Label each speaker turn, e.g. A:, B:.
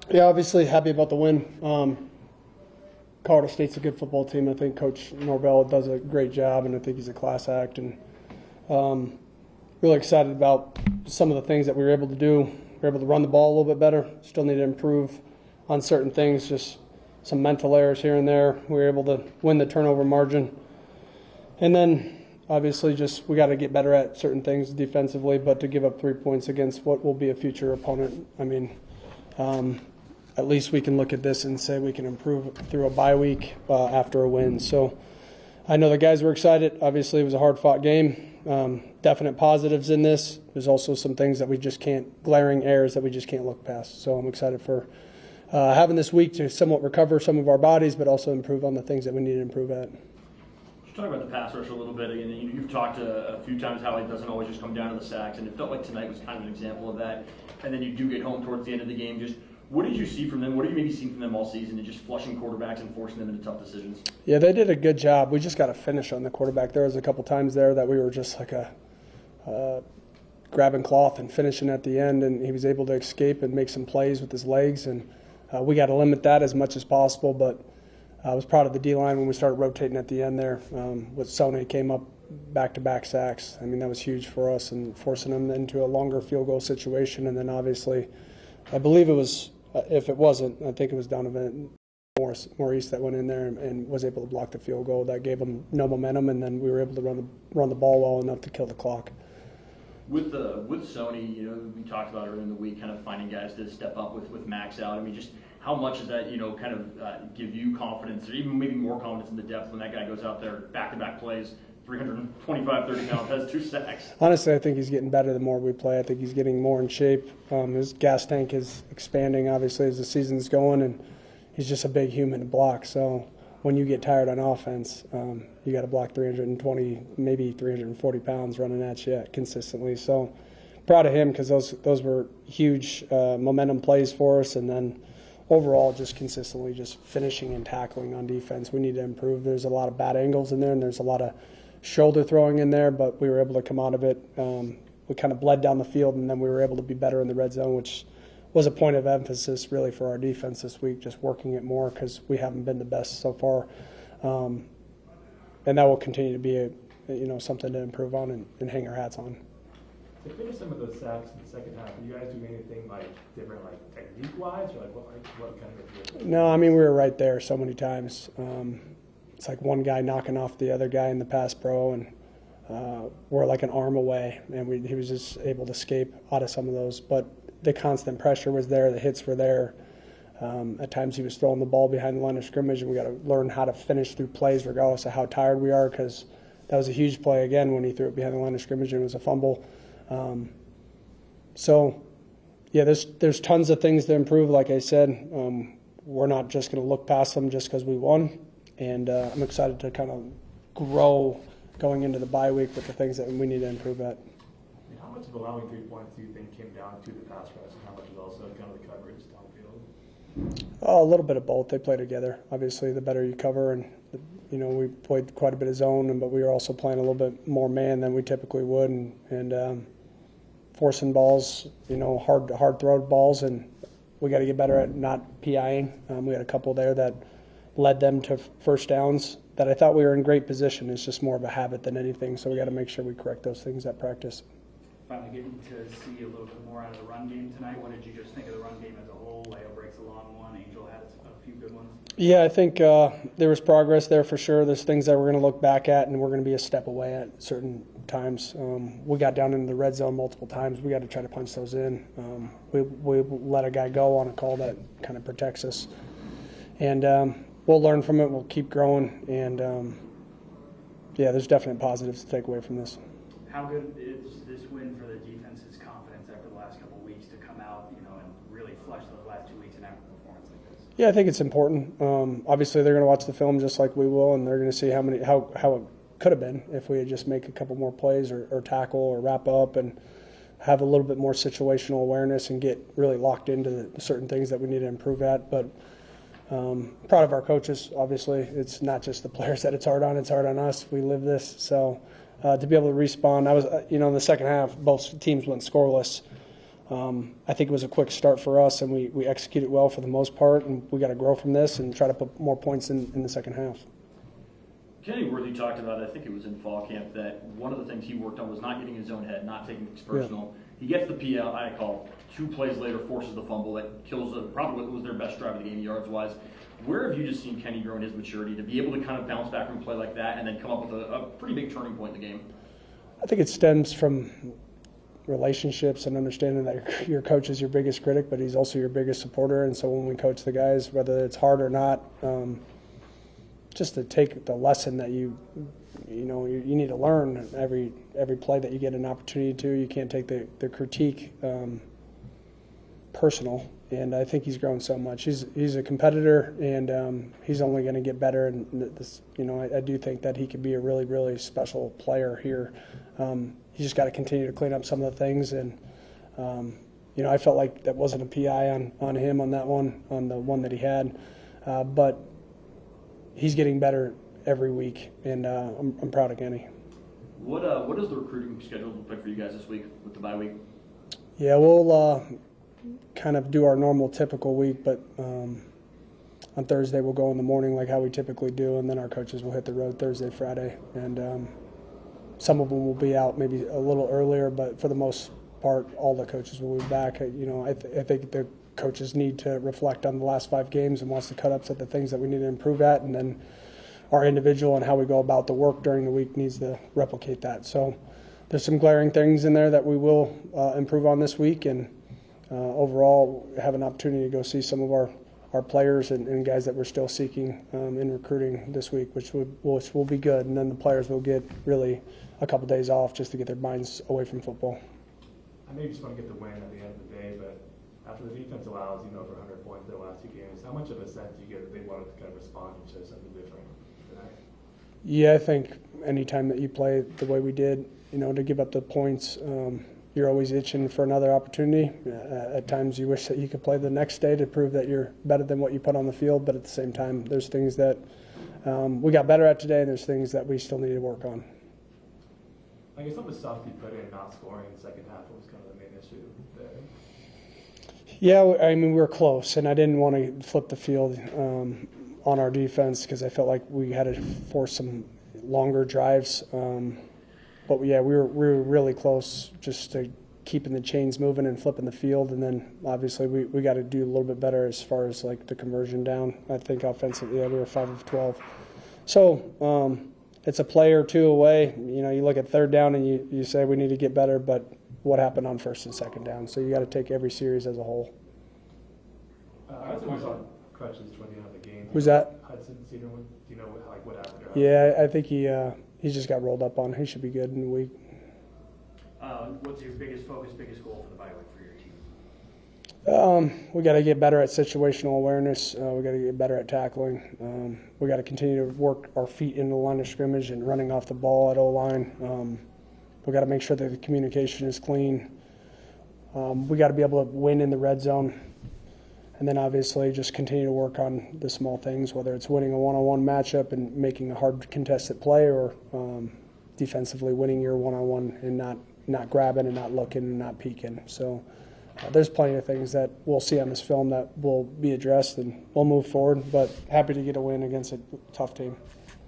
A: Yeah, obviously happy about the win. Colorado State's a good football team. I think Coach Norvell does a great job, and I think he's a class act. And really excited about some of the things that we were able to do. We were able to run the ball a little bit better. Still need to improve on certain things, just some mental errors here and there. We were able to win the turnover margin. And then obviously just we got to get better at certain things defensively, but to give up 3 points against what will be a future opponent, I mean, at least we can look at this and say we can improve through a bye week after a win. So I know the guys were excited. Obviously, it was a hard-fought game. Definite positives in this. There's also some things that we just can't, glaring errors that we just can't look past. So I'm excited for having this week to somewhat recover some of our bodies, but also improve on the things that we need to improve at.
B: Talk about the pass rush a little bit. Again, you've talked a few times how it doesn't always just come down to the sacks, and it felt like tonight was kind of an example of that. And then you do get home towards the end of the game. Just what did you see from them? What have you maybe seen from them all season and just flushing quarterbacks and forcing them into tough decisions?
A: Yeah, they did a good job. We just got to finish on the quarterback. There was a couple times there that we were just like grabbing cloth and finishing at the end, and he was able to escape and make some plays with his legs. And we got to limit that as much as possible, but I was proud of the D-line when we started rotating at the end there. With Sone came up back-to-back sacks. I mean, that was huge for us and forcing them into a longer field goal situation. And then obviously, I believe it was, if it wasn't, I think it was Donovan Maurice that went in there and was able to block the field goal. That gave them no momentum, and then we were able to run the ball well enough to kill the clock.
B: With Sony, we talked about earlier in the week, kind of finding guys to step up with Max out. I mean, just how much does that, kind of give you confidence, or even maybe more confidence in the depth when that guy goes out there, back-to-back plays, 325, 30 pounds, has 2 sacks?
A: Honestly, I think he's getting better the more we play. I think he's getting more in shape. His gas tank is expanding, obviously, as the season's going, and he's just a big human to block. So when you get tired on offense, you got to block 320, maybe 340 pounds running at you consistently. So proud of him because those were huge momentum plays for us. And then overall, just consistently just finishing and tackling on defense. We need to improve. There's a lot of bad angles in there, and there's a lot of shoulder throwing in there, but we were able to come out of it. We kind of bled down the field, and then we were able to be better in the red zone, which was a point of emphasis really for our defense this week, just working it more because we haven't been the best so far. And that will continue to be something to improve on and hang our hats on.
C: To finish some of those sacks in the second half, do you guys do anything different, technique-wise, or what kind of?
A: No, I mean we were right there so many times. It's like one guy knocking off the other guy in the pass pro, and we're like an arm away, and he was just able to escape out of some of those. But the constant pressure was there, the hits were there. At times he was throwing the ball behind the line of scrimmage, and we got to learn how to finish through plays regardless of how tired we are, because that was a huge play again when he threw it behind the line of scrimmage and it was a fumble. There's tons of things to improve. Like I said, we're not just going to look past them just because we won, and I'm excited to kind of grow going into the bye week with the things that we need to improve at.
C: How much of allowing 3 points do you think came down to the pass rush, and how much is also kind of the coverage downfield?
A: A little bit of both. They play together. Obviously, the better you cover, and we played quite a bit of zone, but we were also playing a little bit more man than we typically would, and forcing balls, hard throw balls, and we got to get better at not PIing. We had a couple there that led them to first downs that I thought we were in great position. It's just more of a habit than anything, so we got to make sure we correct those things at practice.
D: Finally getting to see a little bit more out of the run game tonight. What did you just think of the run game as a whole? Leo breaks a long one. Angel had a few good ones.
A: Yeah, I think there was progress there for sure. There's things that we're going to look back at, and we're going to be a step away at certain times. We got down into the red zone multiple times. We got to try to punch those in. We let a guy go on a call that kind of protects us. And we'll learn from it. We'll keep growing. And, there's definite positives to take away from this.
D: How good is this win for the defense's confidence after the last couple of weeks to come out, and really flush those last 2 weeks and have a performance like this?
A: Yeah, I think it's important. Obviously, they're going to watch the film just like we will, and they're going to see how it could have been if we had just make a couple more plays or tackle or wrap up and have a little bit more situational awareness and get really locked into the certain things that we need to improve at. But proud of our coaches, obviously. It's not just the players that it's hard on us. We live this. So to be able to respawn, in the second half, both teams went scoreless. I think it was a quick start for us, and we executed well for the most part, and we got to grow from this and try to put more points in the second half.
B: Kenny Worthy talked about, I think it was in fall camp, that one of the things he worked on was not getting in his own head, not taking things personal. He gets the PL, I call 2 plays later, forces the fumble that kills probably what was their best drive of the game yards-wise. Where have you just seen Kenny grow in his maturity to be able to kind of bounce back from a play like that and then come up with a pretty big turning point in the game?
A: I think it stems from relationships and understanding that your coach is your biggest critic, but he's also your biggest supporter. And so when we coach the guys, whether it's hard or not, just to take the lesson that you need to learn every play that you get an opportunity to. You can't take the critique personal. And I think he's grown so much. He's a competitor, and he's only going to get better. And this, I do think that he could be a really, really special player here. He's just got to continue to clean up some of the things. And I felt like that wasn't a PI on him on that one, on the one that he had, but he's getting better every week, and I'm proud of Kenny.
B: What does the recruiting schedule look like for you guys this week with the bye week?
A: Yeah, we'll kind of do our normal typical week, but on Thursday we'll go in the morning like how we typically do, and then our coaches will hit the road Thursday, Friday, and some of them will be out maybe a little earlier, but for the most part, all the coaches will be back. I think the coaches need to reflect on the last 5 games and wants to cut up at the things that we need to improve at, and then our individual and how we go about the work during the week needs to replicate that. So there's some glaring things in there that we will improve on this week, and overall have an opportunity to go see some of our players and guys that we're still seeking in recruiting this week, which will be good. And then the players will get really a couple days off just to get their minds away from football.
C: I know you just want to get the win at the end of the day, but after the defense allows over 100 points in the last 2 games, how much of a sense do you get that they wanted to kind of respond and show something different tonight?
A: Yeah, I think any time that you play the way we did, to give up the points, you're always itching for another opportunity. At times you wish that you could play the next day to prove that you're better than what you put on the field, but at the same time, there's things that we got better at today, and there's things that we still need to work on.
C: I guess what was stuff you put in not scoring in the second half was kind of the main issue there?
A: Yeah, I mean, we were close, and I didn't want to flip the field on our defense because I felt like we had to force some longer drives. But yeah, we were really close just to keeping the chains moving and flipping the field. And then obviously we got to do a little bit better as far as like the conversion down. I think offensively, we were 5 of 12. So it's a play or 2 away. You look at 3rd down and you say we need to get better, but what happened on 1st and 2nd down? So you got to take every series as a whole.
C: Hudson was on crutches toward the end of the game.
A: Who's that?
C: Hudson Cedarwood. Do you know what happened?
A: Yeah, I think he just got rolled up on. He should be good in the week.
D: What's your biggest focus, biggest goal for the bye week for your team?
A: We got to get better at situational awareness. We got to get better at tackling. We got to continue to work our feet into the line of scrimmage and running off the ball at O-line. We got to make sure that the communication is clean. We got to be able to win in the red zone. And then obviously just continue to work on the small things, whether it's winning a one-on-one matchup and making a hard contested play, or defensively winning your one-on-one and not grabbing and not looking and not peeking. So there's plenty of things that we'll see on this film that will be addressed, and we'll move forward. But happy to get a win against a tough team.